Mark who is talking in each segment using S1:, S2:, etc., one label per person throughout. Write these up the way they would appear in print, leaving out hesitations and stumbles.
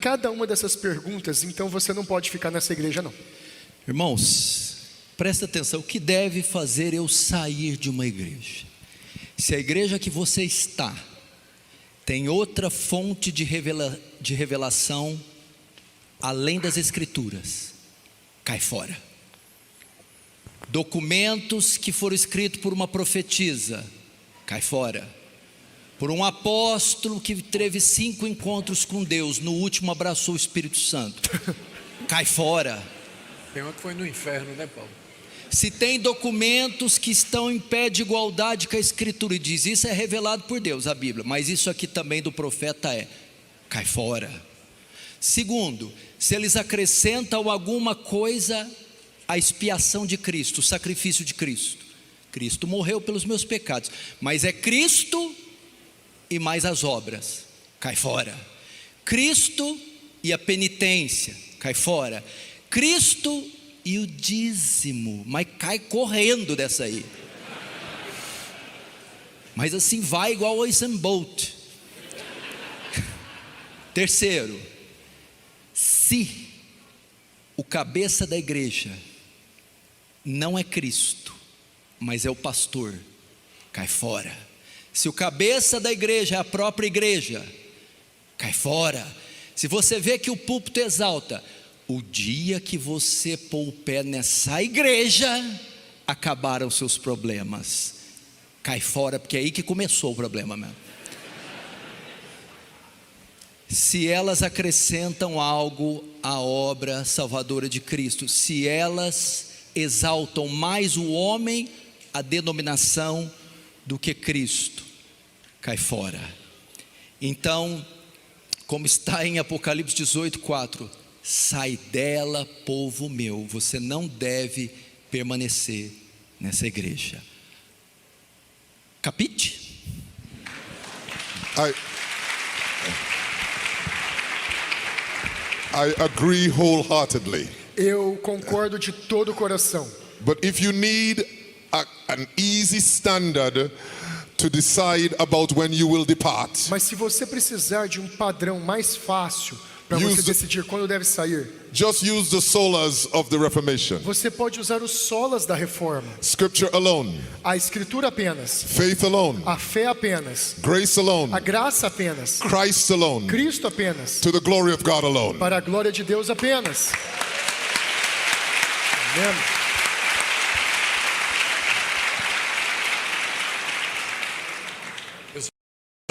S1: cada uma dessas perguntas, então você não pode ficar nessa igreja não.
S2: Irmãos, presta atenção, o que deve fazer eu sair de uma igreja? Se a igreja que você está tem outra fonte de revelação além das escrituras, cai fora. Documentos que foram escritos por uma profetisa, cai fora. Por um apóstolo que teve 5 encontros com Deus, no último abraçou o Espírito Santo, cai fora.
S3: Tem uma que foi no inferno, né, Paulo?
S2: Se tem documentos que estão em pé de igualdade com a escritura, e diz, isso é revelado por Deus, a Bíblia, mas isso aqui também do profeta cai fora. Segundo, se eles acrescentam alguma coisa à expiação de Cristo, o sacrifício de Cristo. Cristo morreu pelos meus pecados, mas é Cristo e mais as obras, cai fora. Cristo e a penitência, cai fora. Cristo e o dízimo, mas cai correndo dessa aí. Mas assim vai igual o Usain Bolt. Terceiro, se o cabeça da igreja não é Cristo, mas é o pastor, cai fora. Se o cabeça da igreja é a própria igreja, cai fora. Se você vê que o púlpito exalta, o dia que você pôr o pé nessa igreja, acabaram os seus problemas, cai fora, porque é aí que começou o problema mesmo. Se elas acrescentam algo à obra salvadora de Cristo, se elas exaltam mais o homem, a denominação, do que Cristo, cai fora. Então, como está em Apocalipse 18:4, sai dela, povo meu. Você não deve permanecer nessa igreja. Capite?
S4: I agree wholeheartedly.
S1: Eu concordo de todo o coração.
S4: But if you need an easy standard to decide about when you will depart,
S1: Mas se você precisar de um padrão mais fácil para você decidir quando deve sair,
S4: just use the solas of the Reformation.
S1: você pode usar os solas da reforma.
S4: Scripture alone,
S1: A escritura apenas,
S4: faith alone,
S1: a fé apenas,
S4: grace alone,
S1: a graça apenas,
S4: Christ alone,
S1: Cristo apenas,
S4: to the glory of God alone.
S1: para a glória de Deus apenas. Amém.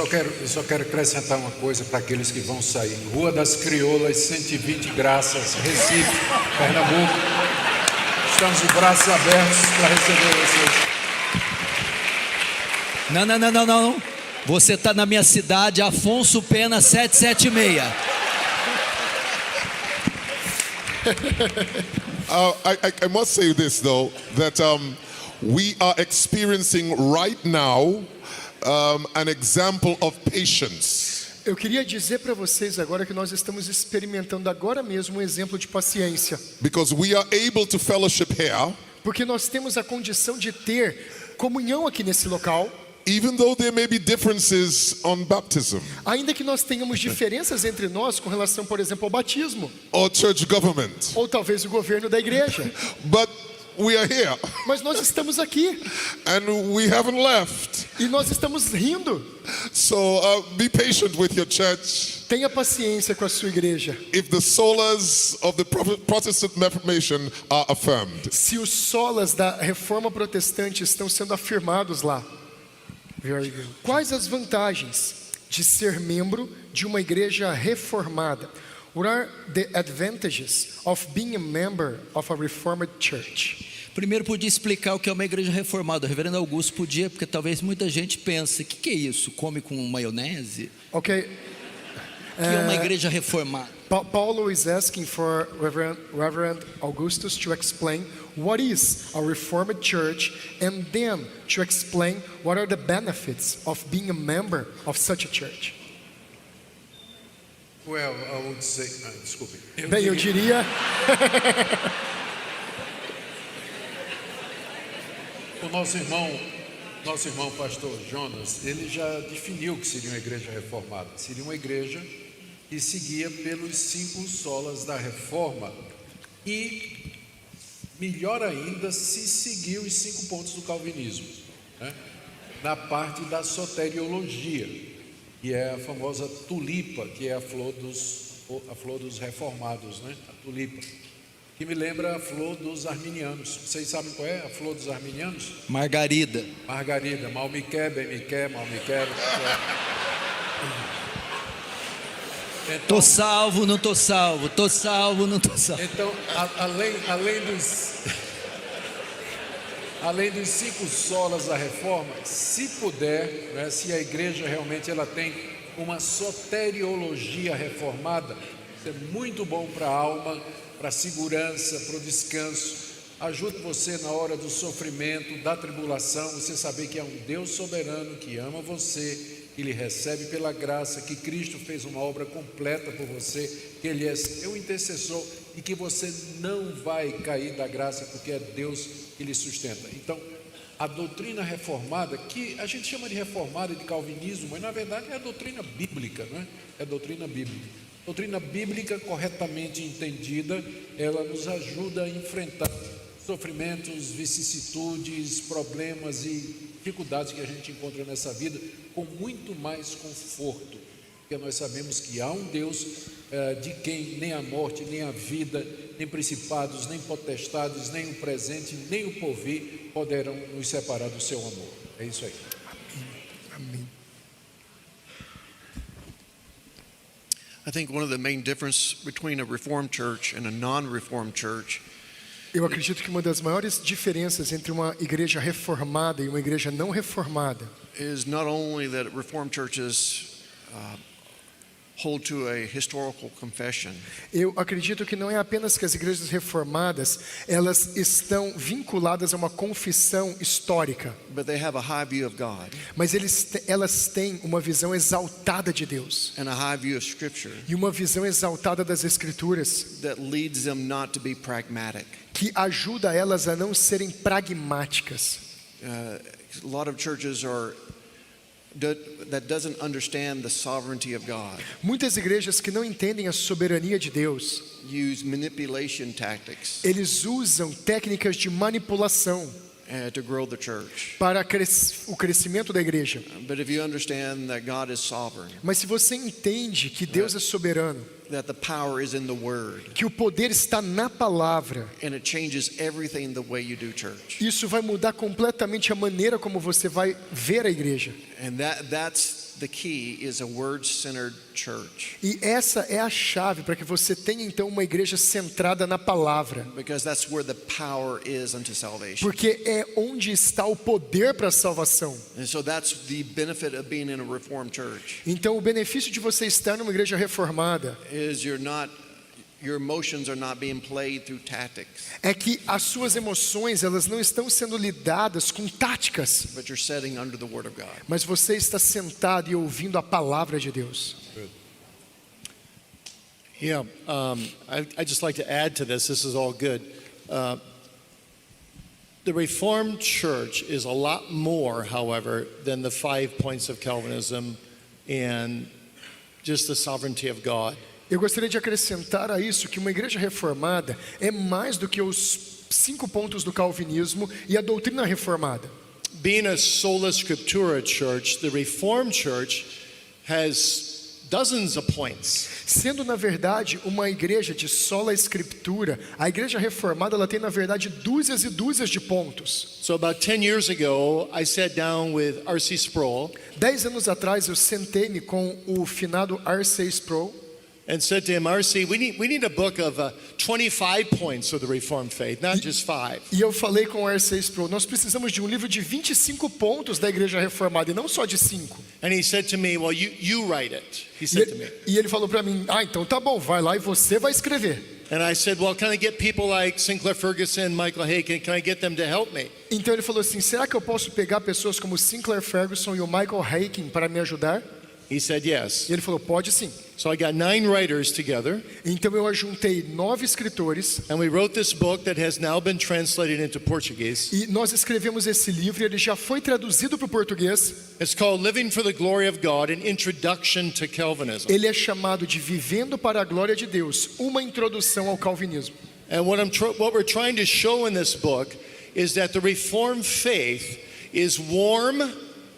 S3: Eu só quero acrescentar uma coisa para aqueles que vão sair. Rua das Crioulas, 120 Graças, Recife, Pernambuco. Estamos de braços abertos para receber vocês.
S2: Não. Você está na minha cidade, Afonso Pena 776.
S4: I must say this though, that we are experiencing right now an example of patience.
S1: Eu queria dizer para vocês agora que nós estamos experimentando agora mesmo um exemplo de paciência.
S4: Because we are able to fellowship here,
S1: Porque nós temos a condição de ter comunhão aqui nesse local,
S4: even though there may be differences on baptism
S1: ainda que nós tenhamos diferenças entre nós com relação, por exemplo, ao batismo,
S4: or church government.
S1: ou talvez o governo da igreja.
S4: But we are here
S1: Mas nós estamos aqui
S4: and we haven't left.
S1: e nós estamos rindo.
S4: So be patient with your church.
S1: Tenha paciência com a sua igreja.
S4: If the solas of the Protestant Reformation are affirmed.
S1: Se os solas da reforma protestante estão sendo afirmados lá. Very good. Quais as vantagens de ser membro de uma igreja reformada? What are the advantages of being a member of a reformed church?
S2: Primeiro podia explicar o que é uma igreja reformada. O reverendo Augusto podia, porque talvez muita gente pense, o que é isso? Come com maionese?
S1: Okay.
S2: O que é uma igreja reformada?
S1: Paulo is asking for Reverend Augustus to explain what is a reformed church and then to explain what are the benefits of being a member of such a church.
S3: Well, I would say, desculpe.
S1: Bem, eu diria
S3: O nosso irmão pastor Jonas, ele já definiu o que seria uma igreja reformada. Seria uma igreja e seguia pelos 5 solas da reforma. E, melhor ainda, se seguiu os 5 pontos do calvinismo, né? Na parte da soteriologia, que é a famosa tulipa, que é a flor dos reformados, né? A tulipa, que me lembra a flor dos arminianos. Vocês sabem qual é a flor dos arminianos?
S2: Margarida.
S3: Margarida, mal me quer, bem me quer, mal me quer. Então,
S2: Tô salvo, não tô salvo, tô salvo, não tô salvo.
S3: então além dos 5 solas da reforma, se puder, né, se a igreja realmente ela tem uma soteriologia reformada, isso é muito bom para a alma, para a segurança, para o descanso. Ajuda você na hora do sofrimento, da tribulação, você saber que há um Deus soberano que ama você, que lhe recebe pela graça, que Cristo fez uma obra completa por você, que Ele é seu intercessor e que você não vai cair da graça, porque é Deus que lhe sustenta. Então, a doutrina reformada, que a gente chama de reformada, de calvinismo, mas na verdade é a doutrina bíblica, não é? É a doutrina bíblica. Doutrina bíblica corretamente entendida, ela nos ajuda a enfrentar sofrimentos, vicissitudes, problemas e dificuldades que a gente encontra nessa vida com muito mais conforto, porque nós sabemos que há um Deus de quem nem a morte, nem a vida, nem principados, nem potestades, nem o presente, nem o porvir poderão nos separar do seu amor. É isso aí.
S1: Amém.
S5: I think one of the main difference between a Reformed church and a non-Reformed church
S1: Eu acredito que uma das maiores diferenças entre uma igreja reformada e uma igreja não reformada
S5: is not only that Reformed churches hold to a historical confession,
S1: eu acredito que não é apenas que as igrejas reformadas elas estão vinculadas a uma confissão histórica,
S5: but they have a high view of God
S1: mas elas têm uma visão exaltada de Deus
S5: and a high view of Scripture
S1: e uma visão exaltada das Escrituras
S5: that leads them not to be pragmatic.
S1: que ajuda elas a não serem pragmáticas.
S5: A lot of churches that doesn't understand the sovereignty of God
S1: Muitas igrejas que não entendem a soberania de Deus,
S5: use manipulation tactics
S1: eles usam técnicas de manipulação
S5: to grow the church.
S1: para o crescimento da igreja.
S5: But if you understand that God is sovereign,
S1: Mas se você entende que Deus é soberano,
S5: that the power is in the Word,
S1: que o poder está na palavra,
S5: and it changes everything the way you do church.
S1: isso vai mudar completamente a maneira como você vai ver a igreja.
S5: And that's the key, is a word-centered church.
S1: E essa é a chave para que você tenha então uma igreja centrada na palavra,
S5: Because that's where the power is unto salvation.
S1: porque é onde está o poder para a salvação.
S5: And so that's the benefit of being in a Reformed church,
S1: Então o benefício de você estar numa igreja reformada
S5: is your emotions are not being played through tactics,
S1: é que as suas emoções elas não estão sendo lidadas com táticas,
S5: but you're sitting under the Word of God.
S1: mas você está sentado e ouvindo a palavra de Deus.
S6: Yeah, I'd just like to add to this. This is all good. The Reformed Church is a lot more, however, than the 5 points of Calvinism and just the sovereignty of God.
S1: Eu gostaria de acrescentar a isso que uma igreja reformada é mais do que os 5 pontos do calvinismo e a doutrina reformada.
S6: Being a sola scriptura church, the Reformed Church has dozens of points.
S1: Sendo na verdade uma igreja de sola escritura, a igreja reformada ela tem na verdade dúzias e dúzias de pontos.
S6: So about 10 years ago, I sat down with R.C. Sproul
S1: 10 anos atrás eu sentei-me com o finado R.C. Sproul
S6: and said to him, R.C., we need a book of 25 points of the Reformed faith, not just 5.
S1: e eu falei com o R.C. Sproul, nós precisamos de um livro de 25 pontos da igreja reformada e não só de 5.
S6: And he said to me, well, you write it. He said to me.
S1: E ele falou para mim, então tá bom, vai lá e você vai escrever.
S6: And I said, well, can I get people like Sinclair Ferguson, Michael Haykin, can I get them to help me?
S1: Então ele falou assim, será que eu posso pegar pessoas como Sinclair Ferguson e o Michael Haykin para me ajudar?
S6: He said, yes.
S1: E ele falou, pode sim.
S6: So I got 9 writers together,
S1: Então eu ajuntei 9 escritores
S6: and we wrote this book that has now been translated into Portuguese.
S1: e nós escrevemos esse livro e ele já foi traduzido para o português.
S6: It's called Living for the Glory of God, an Introduction to Calvinism.
S1: Ele é chamado de Vivendo para a Glória de Deus, uma introdução ao calvinismo.
S6: And what we're trying to show in this book is that the Reformed faith is warm,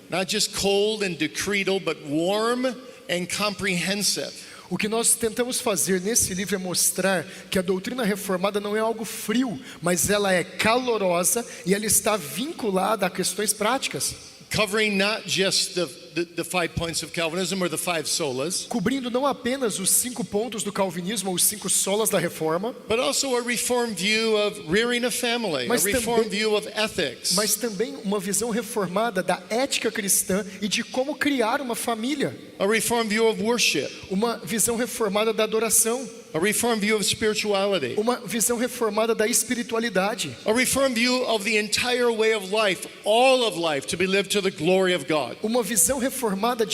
S6: not just cold and decretal, but warm and comprehensive.
S1: O que nós tentamos fazer nesse livro é mostrar que a doutrina reformada não é algo frio, mas ela é calorosa e ela está vinculada a questões práticas,
S6: Covering not just the 5 points of Calvinism or the 5 solas,
S1: cobrindo não apenas os 5 pontos do calvinismo ou os 5 solas da reforma,
S6: but also a Reformed view of rearing a family, a
S1: Mas
S6: Reformed
S1: também-
S6: view of ethics,
S1: mas também uma visão reformada da ética cristã e de como criar uma família,
S6: a Reformed view of worship,
S1: uma visão reformada da adoração,
S6: a Reformed view of spirituality,
S1: uma visão reformada da espiritualidade,
S6: a Reformed view of the entire way of life, all of life, to be lived to the glory of God.
S1: uma visão reformada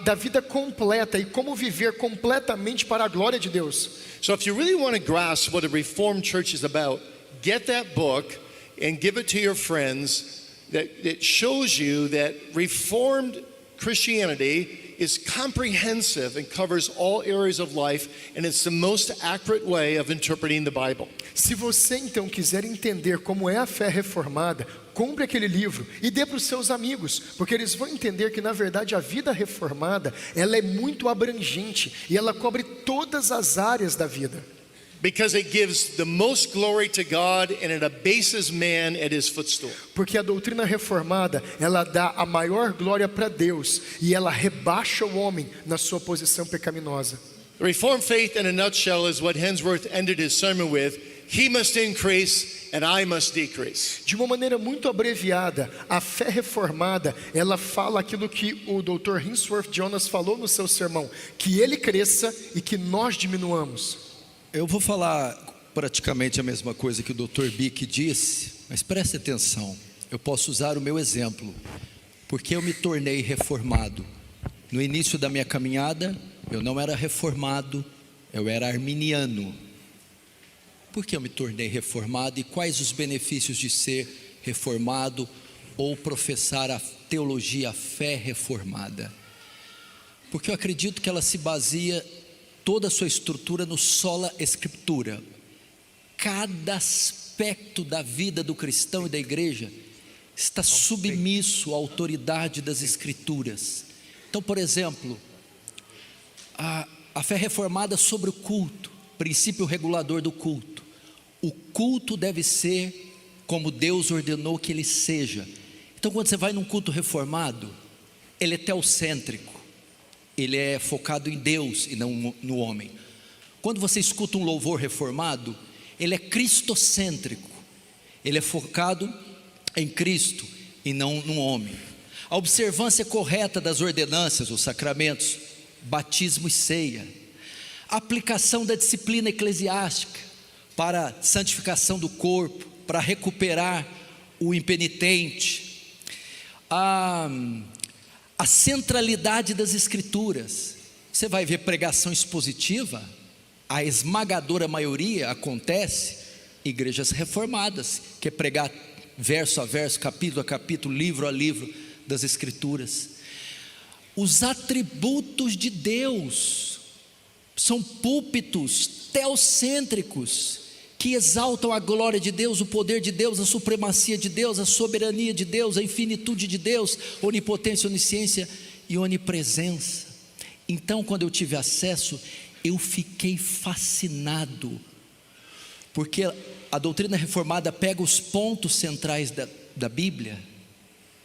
S1: da vida completa e como viver completamente para a glória de Deus.
S6: So if you really want to grasp what a Reformed church is about, get that book and give it to your friends. That it shows you that Reformed Christianity is comprehensive and covers all areas of life, and it's the most accurate way of interpreting the Bible.
S1: Se você então quiser entender como é a fé reformada, compre aquele livro e dê para os seus amigos, porque eles vão entender que na verdade a vida reformada, ela é muito abrangente e ela cobre todas as áreas da vida.
S6: Because it gives the most glory to God and it abases man at his footstool.
S1: Porque a doutrina reformada, ela dá a maior glória para Deus e ela rebaixa o homem na sua posição pecaminosa.
S6: The Reformed faith in a nutshell is what Hensworth ended his sermon with. He must increase and I must decrease.
S1: De uma maneira muito abreviada, a fé reformada, ela fala aquilo que o Dr. Hensworth Jonas falou no seu sermão, que ele cresça e que nós diminuamos.
S2: Eu vou falar praticamente a mesma coisa que o Dr. Bick disse, mas preste atenção. Eu posso usar o meu exemplo, porque eu me tornei reformado. No início da minha caminhada, eu não era reformado, eu era arminiano. Por que eu me tornei reformado e quais os benefícios de ser reformado ou professar a teologia, a fé reformada? Porque eu acredito que ela se baseia toda a sua estrutura no sola escritura. Cada aspecto da vida do cristão e da igreja está submisso à autoridade das escrituras. Então, por exemplo, a fé reformada sobre o culto, princípio regulador do culto. O culto deve ser como Deus ordenou que ele seja. Então, quando você vai num culto reformado, ele é teocêntrico. Ele é focado em Deus e não no homem. Quando você escuta um louvor reformado, ele é cristocêntrico. Ele é focado em Cristo e não no homem. A observância correta das ordenanças, os sacramentos, batismo e ceia. A aplicação da disciplina eclesiástica para a santificação do corpo, para recuperar o impenitente. A centralidade das escrituras. Você vai ver pregação expositiva, a esmagadora maioria acontece em igrejas reformadas, que é pregar verso a verso, capítulo a capítulo, livro a livro das escrituras. Os atributos de Deus são púlpitos teocêntricos, que exaltam a glória de Deus, o poder de Deus, a supremacia de Deus, a soberania de Deus, a infinitude de Deus, onipotência, onisciência e onipresença. Então, quando eu tive acesso, eu fiquei fascinado, porque a doutrina reformada pega os pontos centrais da Bíblia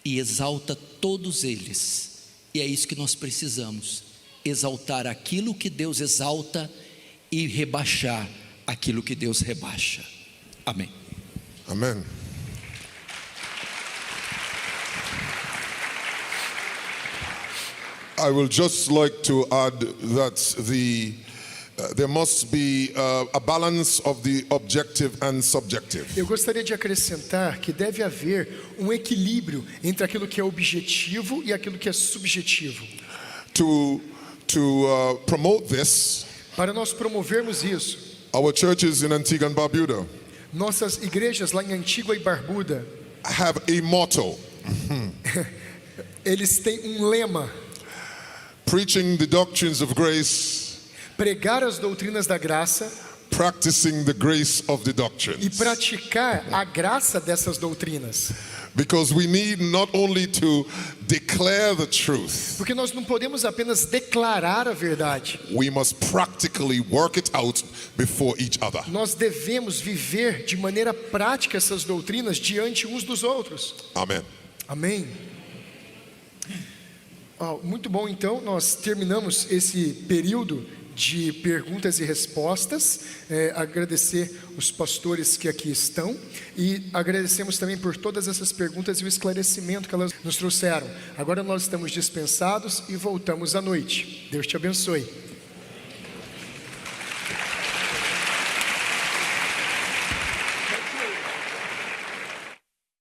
S2: e exalta todos eles, e é isso que nós precisamos, exaltar aquilo que Deus exalta e rebaixar aquilo que Deus rebaixa. Amém.
S4: Amen. I will just like to add that there must be a balance of the objective and subjective.
S1: Eu gostaria de acrescentar que deve haver um equilíbrio entre aquilo que é objetivo e aquilo que é subjetivo.
S4: to promote this,
S1: para nós promovermos isso,
S4: our churches in Antigua and Barbuda
S1: nossas igrejas lá em Antigua e Barbuda,
S4: have a motto:
S1: eles têm um lema:
S4: preaching the doctrines of grace,
S1: pregar as doutrinas da graça
S4: practicing the grace of the
S1: e
S4: doctrines.
S1: praticar a graça dessas doutrinas.
S4: Because we need not only to declare the truth,
S1: Porque nós não podemos apenas declarar a verdade,
S4: we must practically work it out before each other.
S1: nós devemos viver de maneira prática essas doutrinas diante uns dos outros.
S4: Amen.
S1: Amém? Muito bom, então, nós terminamos esse período de perguntas e respostas. Agradecer os pastores que aqui estão e agradecemos também por todas essas perguntas e o esclarecimento que elas nos trouxeram. Agora nós estamos dispensados e voltamos à noite. Deus te abençoe.